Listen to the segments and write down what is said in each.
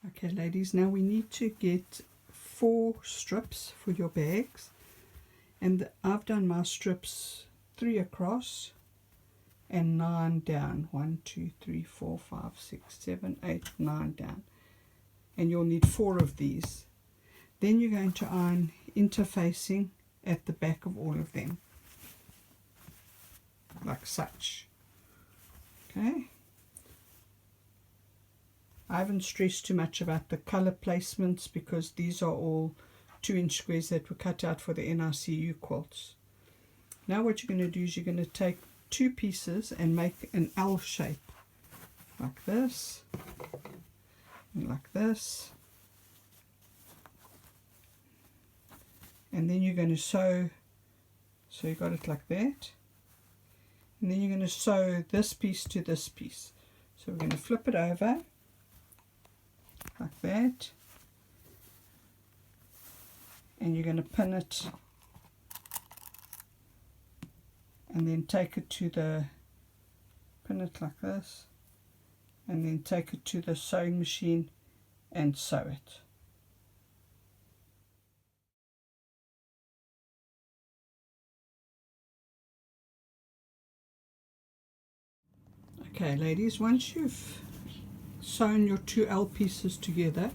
Okay ladies, now we need to get 4 strips for your bags, and I've done my strips 3 across and 9 down. 1 2 3 4 5 6 7 8 9 down, and you'll need 4 of these. Then you're going to iron interfacing at the back of all of them, like such. Okay, I haven't stressed too much about the color placements because these are all 2-inch squares that were cut out for the NICU quilts. Now what you're going to do is you're going to take 2 pieces and make an L shape, like this and like this, and then you're going to sew. So you got it like that, and then you're going to sew this piece to this piece. So we're going to flip it over like that, and you're going to pin it, and then take it to the, pin it like this, and then take it to the sewing machine and sew it. Okay ladies, once you've sewn your 2 L pieces together,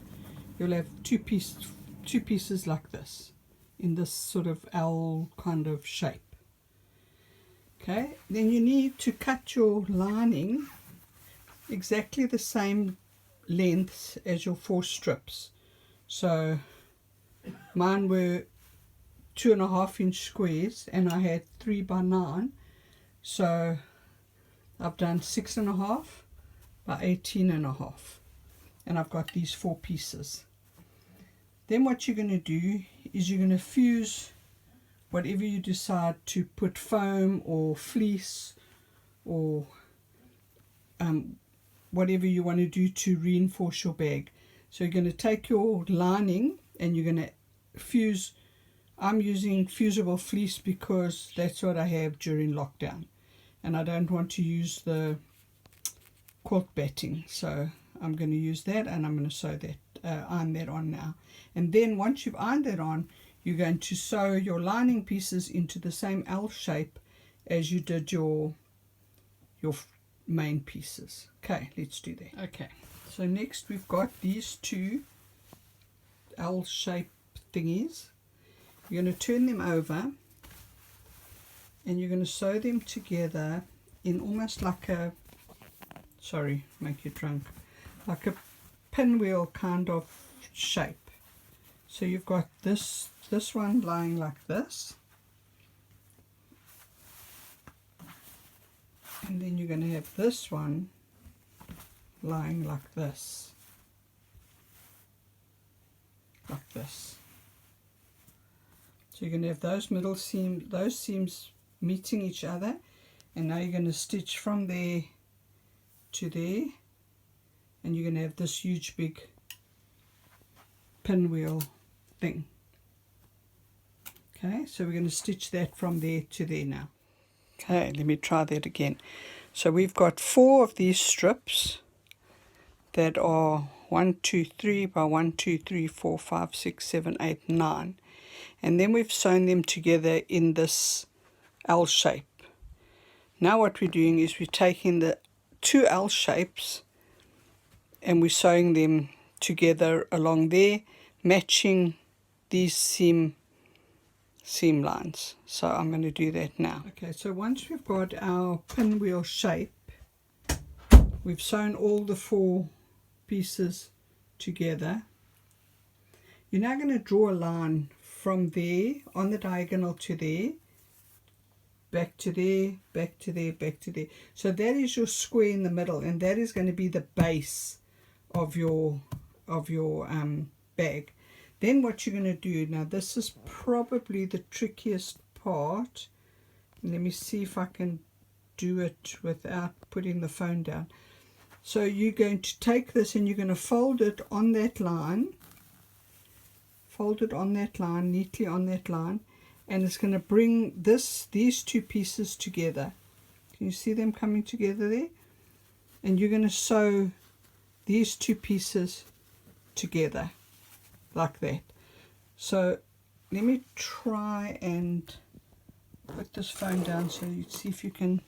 you'll have two pieces like this, in this sort of L kind of shape. Okay, then you need to cut your lining exactly the same lengths as your 4 strips. So mine were 2.5-inch squares and I had 3 by 9, so I've done 6.5 by 18.5, and I've got these 4 pieces. Then what you're going to do is you're going to fuse whatever you decide to put, foam or fleece or whatever you want to do to reinforce your bag. So you're going to take your lining and you're going to fuse. I'm using fusible fleece because that's what I have during lockdown, and I don't want to use the quilt batting, so I'm going to use that, and I'm going to sew that, iron that on now. And then once you've ironed that on, you're going to sew your lining pieces into the same L shape as you did your main pieces. Okay, let's do that. Okay, so next we've got these 2 L shape thingies. You're going to turn them over and you're going to sew them together in almost like a, sorry, make you drunk, like a pinwheel kind of shape. So you've got this one lying like this, and then you're going to have this one lying like this, like this. So you're going to have those middle seams, those seams meeting each other, and now you're going to stitch from there to there, and you're going to have this huge big pinwheel thing. Okay, so we're going to stitch that from there to there now. Okay, let me try that again. So we've got 4 of these strips that are 1 2 3 by 1 2 3 4 5 6 7 8 9, and then we've sewn them together in this L shape. Now what we're doing is we're taking the 2 L shapes and we're sewing them together along there, matching these seam lines. So I'm going to do that now. Okay, so once we've got our pinwheel shape, we've sewn all the 4 pieces together. You're now going to draw a line from there on the diagonal to there, back to there, back to there, back to there. So that is your square in the middle, and that is going to be the base of your bag. Then what you're going to do, now this is probably the trickiest part. Let me see if I can do it without putting the phone down. So you're going to take this and you're going to fold it on that line, fold it on that line, neatly on that line, and it's going to bring these 2 pieces together. Can you see them coming together there? And you're going to sew these 2 pieces together like that. So let me try and put this phone down so you see if you can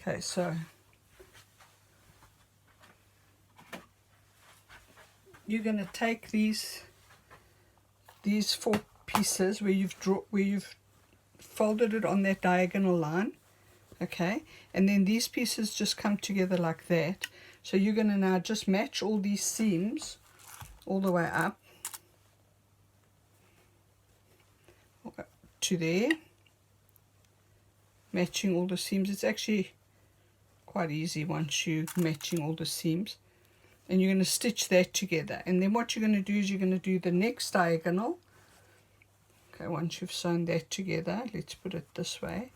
okay, so you're going to take these 4 pieces where you've folded it on that diagonal line, okay, and then these pieces just come together like that. So you're going to now just match all these seams all the way up to there, matching all the seams. It's actually quite easy once you're matching all the seams, and you're going to stitch that together. And then what you're going to do is you're going to do the next diagonal. Okay, once you've sewn that together, let's put it this way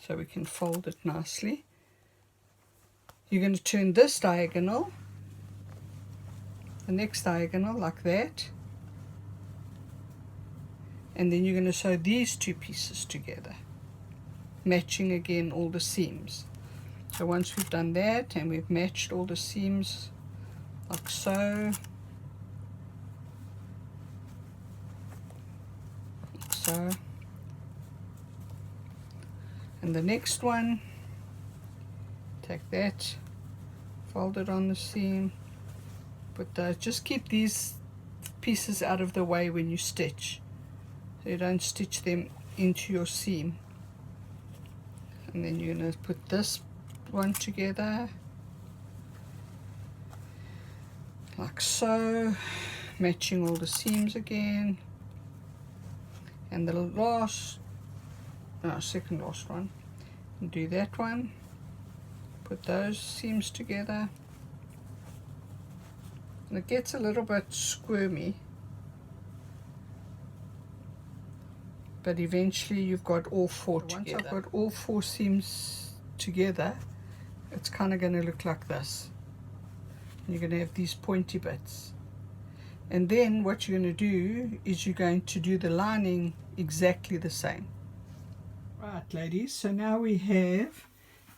so we can fold it nicely. You're going to turn this diagonal, the next diagonal like that, and then you're going to sew these 2 pieces together, matching again all the seams. So once we've done that and we've matched all the seams like so, and the next one, take that, fold it on the seam, put those, just keep these pieces out of the way when you stitch, so you don't stitch them into your seam. And then you're going to put this one together like so, matching all the seams again. And the last, no, second last one, and do that one, put those seams together, and it gets a little bit squirmy, but eventually you've got all 4 together. Once I've got all 4 seams together, it's kind of going to look like this. And you're going to have these pointy bits. And then what you're going to do is you're going to do the lining exactly the same. Right, ladies, so now we have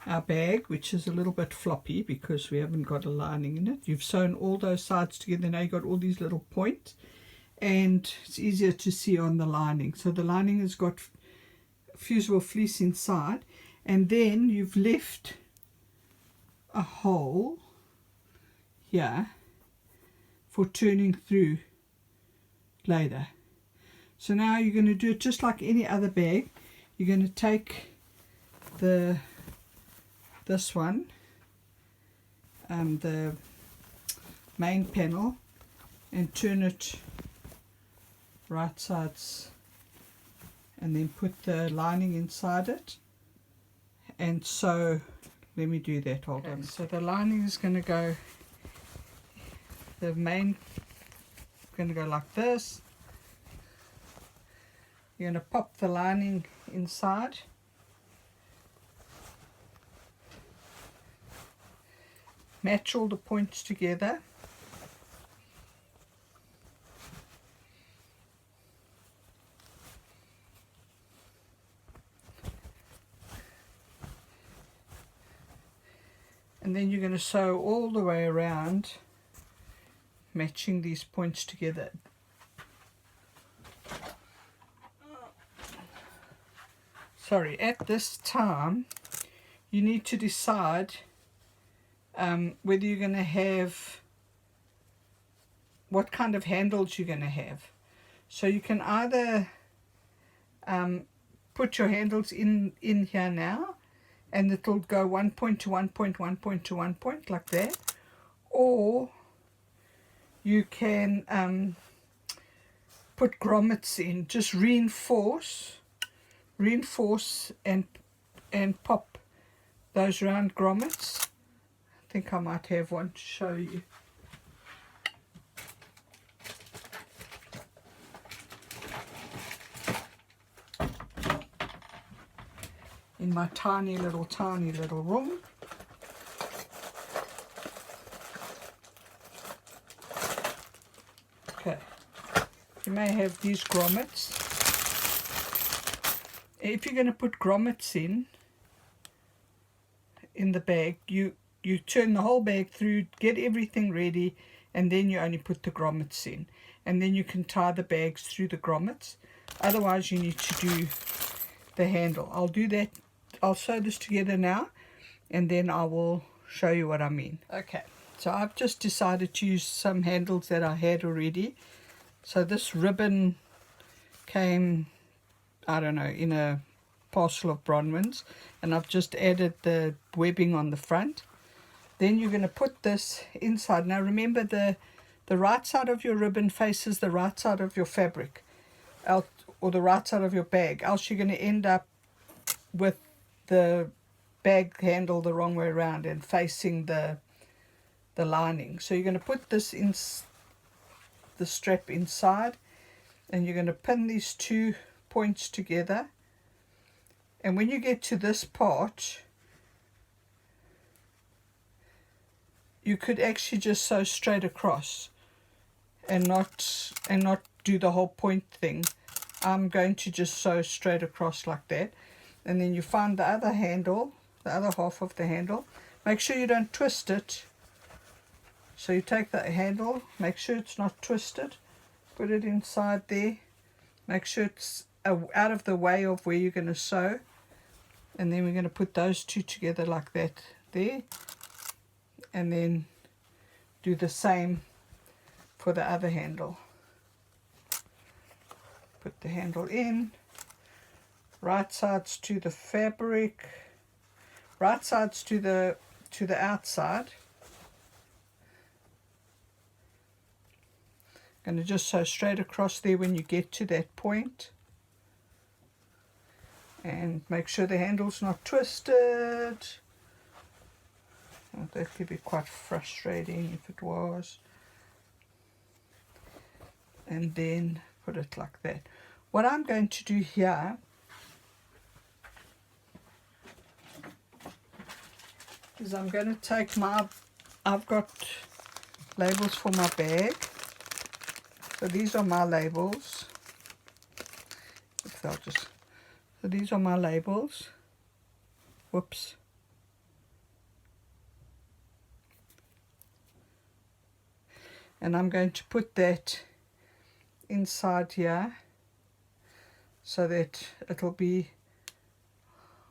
our bag, which is a little bit floppy because we haven't got a lining in it. You've sewn all those sides together, now you've got all these little points, and it's easier to see on the lining. So the lining has got fusible fleece inside, and then you've left a hole here for turning through later. So now you're going to do it just like any other bag. You're going to take this one, the main panel, and turn it right sides, and then put the lining inside it. And so let me do that, hold on. So the lining is going to go, the main going to go like this. You're going to pop the lining inside, match all the points together, and then you're going to sew all the way around, matching these points together. Sorry, at this time you need to decide whether you're going to have, what kind of handles you're going to have. So you can either put your handles in here now, and it'll go 1 point to 1 point, 1 point to 1 point like that, or you can put grommets in, just reinforce and pop those round grommets. I think I might have one to show you. In my tiny little room. Okay, you may have these grommets. If you're going to put grommets in the bag, you turn the whole bag through, get everything ready, and then you only put the grommets in, and then you can tie the bags through the grommets. Otherwise you need to do the handle. I'll do that. I'll sew this together now, and then I will show you what I mean. Okay, so I've just decided to use some handles that I had already. So this ribbon came, I don't know, in a parcel of Bronwyn's, and I've just added the webbing on the front. Then you're going to put this inside. Now remember, the right side of your ribbon faces the right side of your fabric, or the right side of your bag, else you're going to end up with the bag handle the wrong way around and facing the lining. So you're going to put this in the strap inside, and you're going to pin these 2 points together. And when you get to this part, you could actually just sew straight across and not do the whole point thing. I'm going to just sew straight across like that. And then you find the other handle, the other half of the handle. Make sure you don't twist it. So you take the handle, make sure it's not twisted, put it inside there, make sure it's out of the way of where you're going to sew, and then we're going to put those 2 together like that there, and then do the same for the other handle. Put the handle in, right sides to the fabric, right sides to the outside. Going to just sew straight across there when you get to that point, and make sure the handle's not twisted. Oh, that could be quite frustrating if it was. And then put it like that. What I'm going to do here is I'm going to take I've got labels for my bag. So these are my labels. So these are my labels. Whoops. And I'm going to put that inside here so that it'll be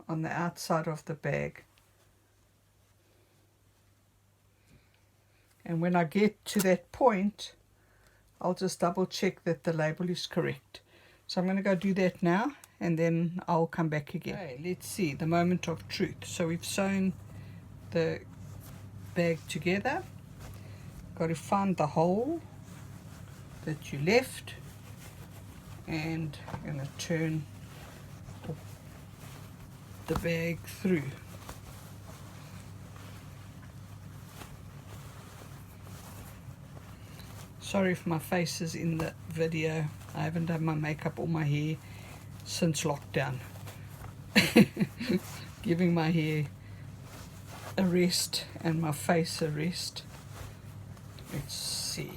on the outside of the bag. And when I get to that point, I'll just double check that the label is correct. So I'm going to go do that now, and then I'll come back again. Okay, let's see, the moment of truth. So we've sewn the bag together. Got to find the hole that you left, and I'm going to turn the bag through. Sorry if my face is in the video. I haven't done my makeup or my hair since lockdown. Giving my hair a rest and my face a rest. Let's see.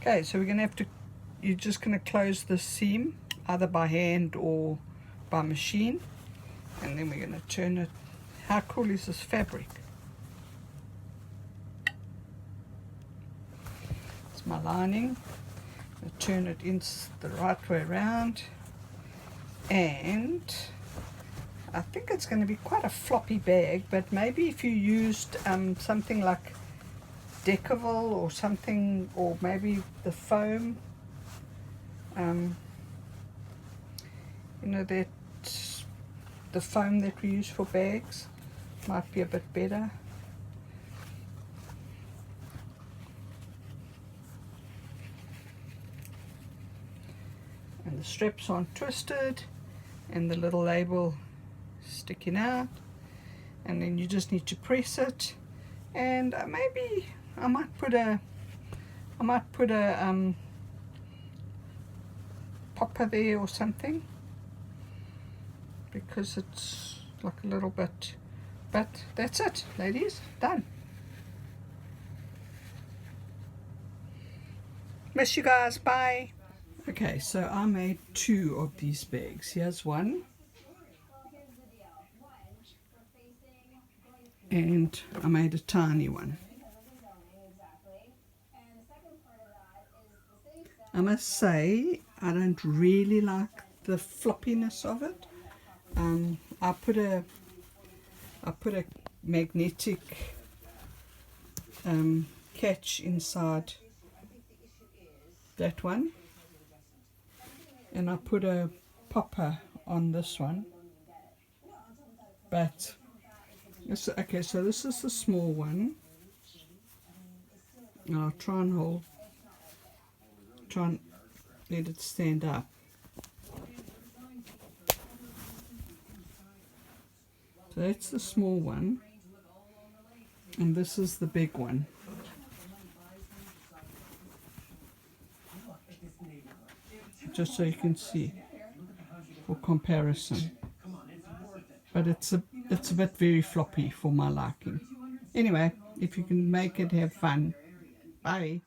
Okay, so we're going to have to, you're just going to close the seam either by hand or by machine, and then we're going to turn it. How cool is this fabric? It's my lining. I'm going to turn it in the right way around, and I think it's going to be quite a floppy bag, but maybe if you used something like Decavil or something, or maybe the foam, you know, that the foam that we use for bags might be a bit better. And the straps aren't twisted, and the little label sticking out, and then you just need to press it, and maybe I might put a popper there or something, because it's like a little bit, but that's it, ladies, done. Bless you guys. Bye. Okay, so I made 2 of these bags. Here's one. And I made a tiny one. I must say, I don't really like the floppiness of it. I put a magnetic catch inside that one, and I put a popper on this one. But okay, so this is the small one. I'll try and let it stand up. So that's the small one, and this is the big one. Just so you can see for comparison. But it's a bit very floppy for my liking. Anyway, if you can make it, have fun. Bye.